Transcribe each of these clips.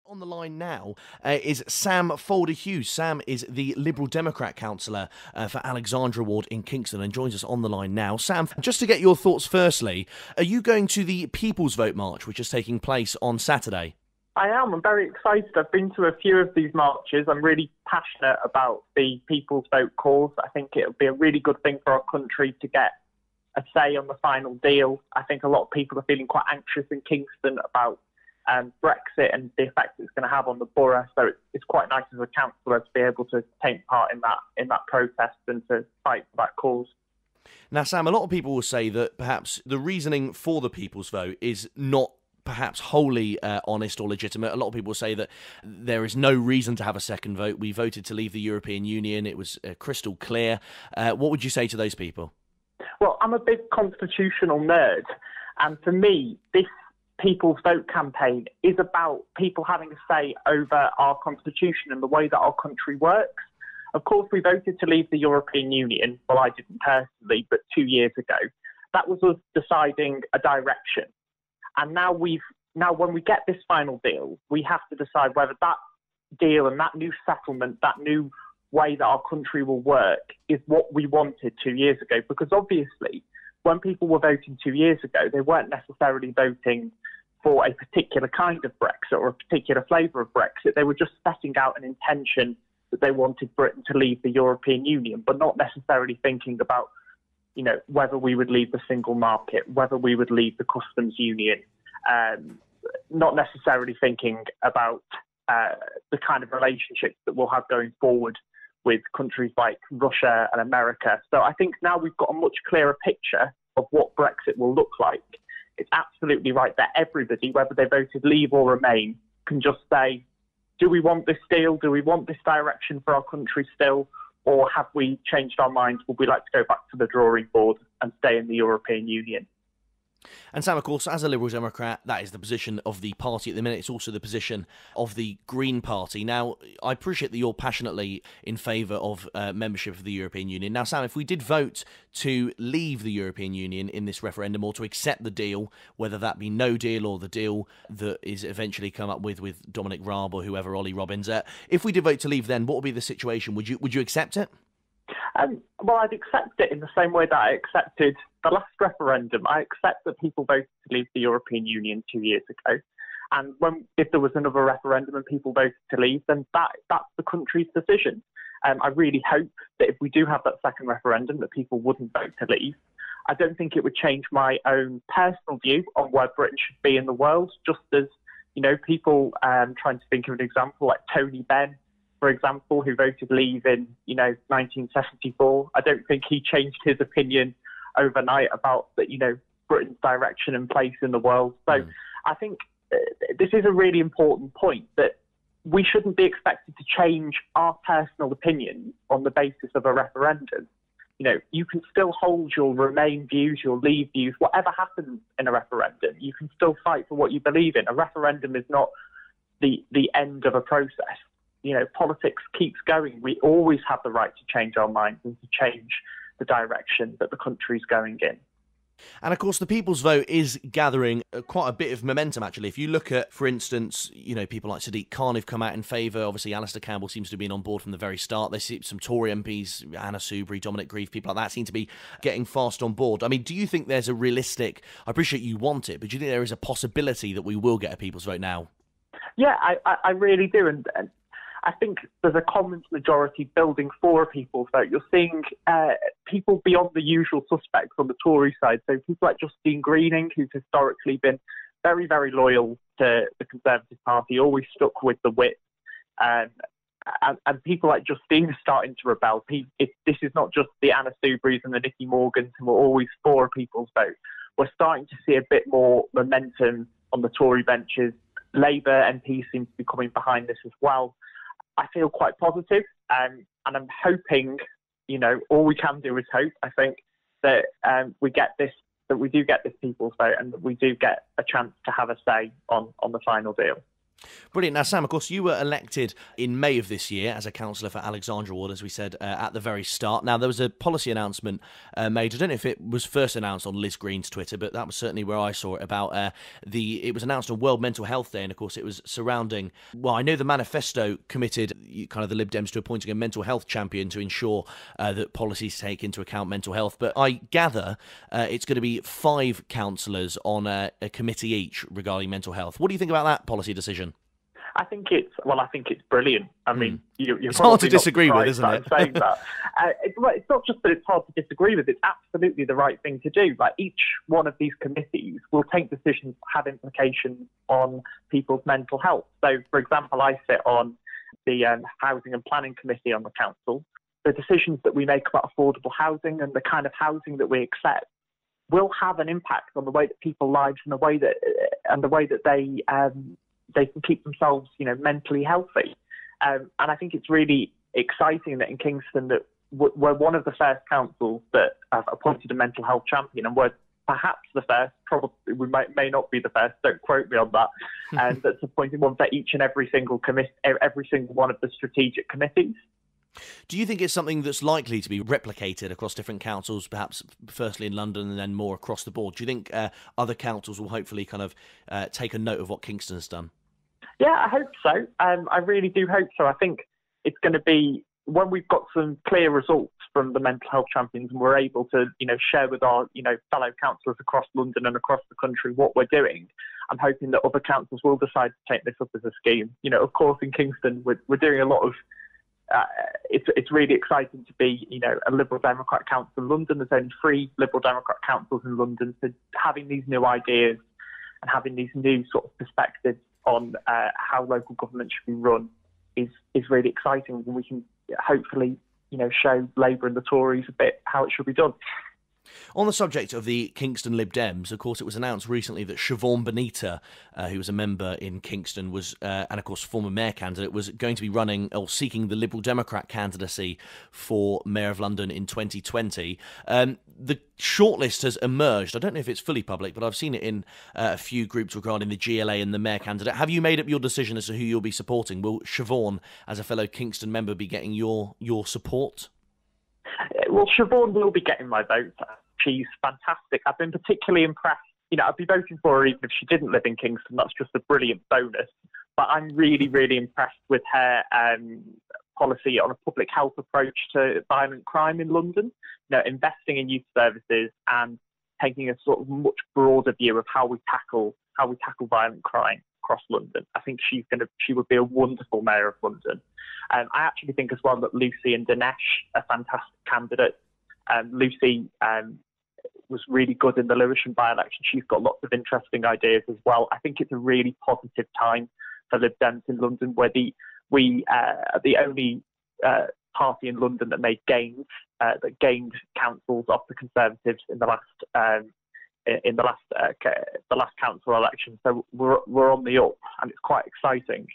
On the line now is Sam Foulder-Hughes. Sam is the Liberal Democrat councillor for Alexandra Ward in Kingston and joins us on the line now. Sam, just to get your thoughts firstly, are you going to the People's Vote March, which is taking place on Saturday? I am. I'm very excited. I've been to a few of these marches. I'm really passionate about the People's Vote cause. I think it'll be a really good thing for our country to get a say on the final deal. I think a lot of people are feeling quite anxious in Kingston about Brexit and the effect it's going to have on the borough. So it's quite nice as a councillor to be able to take part in that protest and to fight for that cause. Now, Sam, a lot of people will say that perhaps the reasoning for the People's Vote is not perhaps wholly honest or legitimate. A lot of people say that there is no reason to have a second vote. We voted to leave the European Union. It was crystal clear. What would you say to those people? Well, I'm a big constitutional nerd. And for me, this People's Vote campaign is about people having a say over our constitution and the way that our country works. Of course, we voted to leave the European Union. Well, I didn't personally, but 2 years ago. That was us deciding a direction. And now when we get this final deal, we have to decide whether that deal and that new settlement, that new way that our country will work is what we wanted 2 years ago. Because obviously, when people were voting 2 years ago, they weren't necessarily voting for a particular kind of Brexit or a particular flavour of Brexit. They were just setting out an intention that they wanted Britain to leave the European Union, but not necessarily thinking about, whether we would leave the single market, whether we would leave the customs union, not necessarily thinking about the kind of relationships that we'll have going forward with countries like Russia and America. So I think now we've got a much clearer picture of what Brexit will look like. It's absolutely right that everybody, whether they voted leave or remain, can just say, do we want this deal? Do we want this direction for our country still? Or have we changed our minds? Would we like to go back to the drawing board and stay in the European Union? And Sam, of course, as a Liberal Democrat, that is the position of the party at the minute. It's also the position of the Green Party. Now, I appreciate that you're passionately in favour of membership of the European Union. Now, Sam, if we did vote to leave the European Union in this referendum or to accept the deal, whether that be no deal or the deal that is eventually come up with Dominic Raab or whoever, Ollie Robbins, if we did vote to leave then, what would be the situation? Would you accept it? Well, I'd accept it in the same way that I accepted the last referendum. I accept that people voted to leave the European Union 2 years ago. And if there was another referendum and people voted to leave, then that's the country's decision. I really hope that if we do have that second referendum, that people wouldn't vote to leave. I don't think it would change my own personal view on where Britain should be in the world, just as, people trying to think of an example like Tony Benn, for example, who voted leave in, 1974. I don't think he changed his opinion overnight about Britain's direction and place in the world. So I think this is a really important point, that we shouldn't be expected to change our personal opinions on the basis of a referendum. You can still hold your Remain views, your Leave views, whatever happens in a referendum. You can still fight for what you believe in. A referendum is not the end of a process. Politics keeps going. We always have the right to change our minds and to change the direction that the country's going in. And of course, the People's Vote is gathering quite a bit of momentum, actually. If you look at, for instance, people like Sadiq Khan who've come out in favour. Obviously, Alistair Campbell seems to have been on board from the very start. There's some Tory MPs, Anna Soubry, Dominic Grieve, people like that seem to be getting fast on board. I mean, do you think there's a realistic, I appreciate you want it, but do you think there is a possibility that we will get a People's Vote now? Yeah, I really do. And I think there's a common majority building for a People's Vote. You're seeing people beyond the usual suspects on the Tory side. So people like Justine Greening, who's historically been very, very loyal to the Conservative Party, always stuck with the whip. And people like Justine are starting to rebel. This is not just the Anna Soubrys and the Nicky Morgans who are always for a People's Vote. We're starting to see a bit more momentum on the Tory benches. Labour MPs seem to be coming behind this as well. I feel quite positive, and I'm hoping, all we can do is hope. I think that we do get this People's Vote, and that we do get a chance to have a say on the final deal. Brilliant. Now, Sam, of course, you were elected in May of this year as a councillor for Alexandra Ward, as we said at the very start. Now, there was a policy announcement made. I don't know if it was first announced on Liz Green's Twitter, but that was certainly where I saw it, about it was announced on World Mental Health Day, and of course it was surrounding, well, I know the manifesto committed kind of the Lib Dems to appointing a mental health champion to ensure that policies take into account mental health, but I gather it's going to be 5 councillors on a committee each regarding mental health. What do you think about that policy decision? I think it's brilliant. I mean, you're it's hard to disagree with, isn't it? Saying that. It's not just that it's hard to disagree with, it's absolutely the right thing to do. Like, each one of these committees will take decisions that have implications on people's mental health. So, for example, I sit on the Housing and Planning Committee on the council. The decisions that we make about affordable housing and the kind of housing that we accept will have an impact on the way that people's lives and the way that they can keep themselves, mentally healthy. And I think it's really exciting that in Kingston that we're one of the first councils that have appointed a mental health champion, and we're perhaps the first, probably we may not be the first, don't quote me on that, and that's appointed one for each and every single one of the strategic committees. Do you think it's something that's likely to be replicated across different councils, perhaps firstly in London and then more across the board? Do you think other councils will hopefully kind of take a note of what Kingston has done? Yeah, I hope so. I really do hope so. I think it's going to be, when we've got some clear results from the mental health champions and we're able to, share with our, fellow councillors across London and across the country what we're doing, I'm hoping that other councils will decide to take this up as a scheme. Of course, in Kingston, we're doing a lot of, it's really exciting to be, a Liberal Democrat council in London. There's only 3 Liberal Democrat councils in London. So having these new ideas and having these new sort of perspectives on how local government should be run is really exciting, and we can hopefully, show Labour and the Tories a bit how it should be done. On the subject of the Kingston Lib Dems, of course, it was announced recently that Siobhan Benita, who was a member in Kingston, was and of course former mayor candidate, was going to be running or seeking the Liberal Democrat candidacy for Mayor of London in 2020. The shortlist has emerged. I don't know if it's fully public, but I've seen it in a few groups regarding the GLA and the mayor candidate. Have you made up your decision as to who you'll be supporting? Will Siobhan, as a fellow Kingston member, be getting your support? Well, Siobhan will be getting my vote. She's fantastic. I've been particularly impressed. I'd be voting for her even if she didn't live in Kingston. That's just a brilliant bonus. But I'm really, really impressed with her policy on a public health approach to violent crime in London. Investing in youth services and taking a sort of much broader view of how we tackle violent crime across London. I think she would be a wonderful mayor of London. I actually think as well that Lucy and Dinesh are fantastic candidates. Lucy was really good in the Lewisham by-election. She's got lots of interesting ideas as well. I think it's a really positive time for Lib Dems in London, where we are the only party in London that made gains, that gained councils off the Conservatives in the last council election. So we're on the up, and it's quite exciting.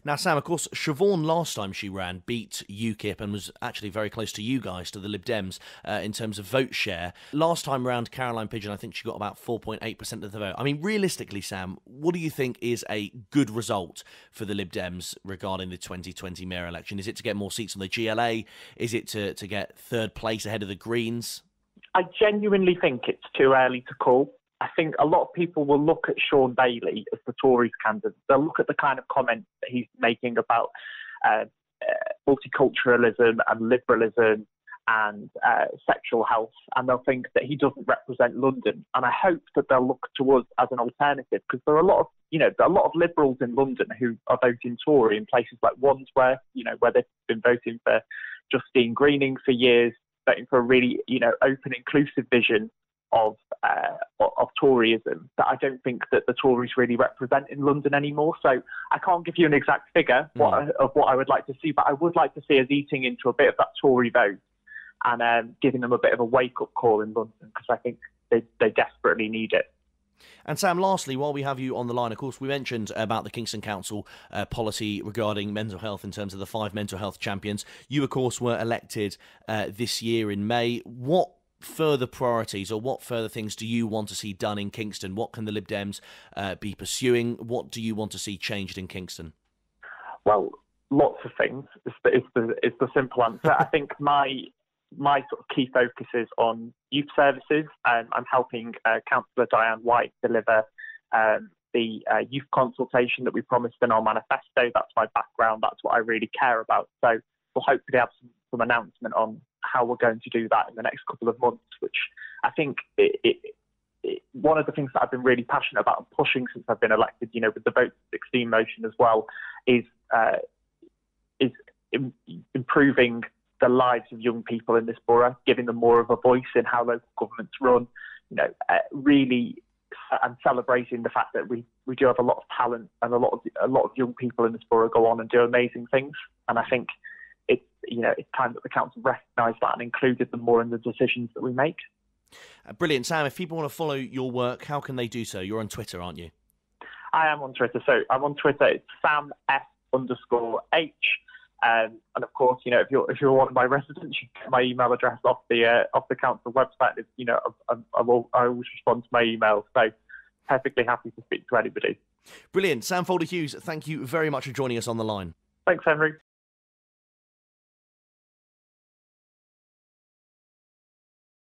Now, Sam, of course, Siobhan, last time she ran, beat UKIP and was actually very close to you guys, to the Lib Dems, in terms of vote share. Last time round, Caroline Pidgeon, I think she got about 4.8% of the vote. I mean, realistically, Sam, what do you think is a good result for the Lib Dems regarding the 2020 mayor election? Is it to get more seats on the GLA? Is it to get third place ahead of the Greens? I genuinely think it's too early to call. I think a lot of people will look at Sean Bailey as the Tories candidate. They'll look at the kind of comments that he's making about multiculturalism and liberalism and sexual health, and they'll think that he doesn't represent London. And I hope that they'll look to us as an alternative, because there are a lot of Liberals in London who are voting Tory in places like Wandsworth, where they've been voting for Justine Greening for years, voting for a really, open, inclusive vision of Toryism that I don't think that the Tories really represent in London anymore. So I can't give you an exact figure of what I would like to see, but I would like to see us eating into a bit of that Tory vote and giving them a bit of a wake-up call in London, because I think they desperately need it. And Sam, lastly, while we have you on the line, of course, we mentioned about the Kingston Council policy regarding mental health in terms of the 5 mental health champions. You, of course, were elected this year in May. What further priorities or what further things do you want to see done in Kingston? What can the Lib Dems be pursuing? What do you want to see changed in Kingston? Well, lots of things is the simple answer. I think my sort of key focus is on youth services. I'm helping Councillor Diane White deliver the youth consultation that we promised in our manifesto. That's my background. That's what I really care about. So we'll hopefully have some announcement on how we're going to do that in the next couple of months, which I think one of the things that I've been really passionate about and pushing since I've been elected, with the Vote 16 motion as well, is improving the lives of young people in this borough, giving them more of a voice in how local governments run, really, and celebrating the fact that we do have a lot of talent and a lot of young people in this borough go on and do amazing things. And I think it's time that the council recognise that and included them more in the decisions that we make. Brilliant. Sam, if people want to follow your work, how can they do so? You're on Twitter, aren't you? I am on Twitter. So I'm on Twitter. It's SamF_H. And of course, if you're one of my residents, you can get my email address off the council website. I always respond to my emails. So perfectly happy to speak to anybody. Brilliant. Sam Foulder-Hughes, thank you very much for joining us on the line. Thanks, Henry.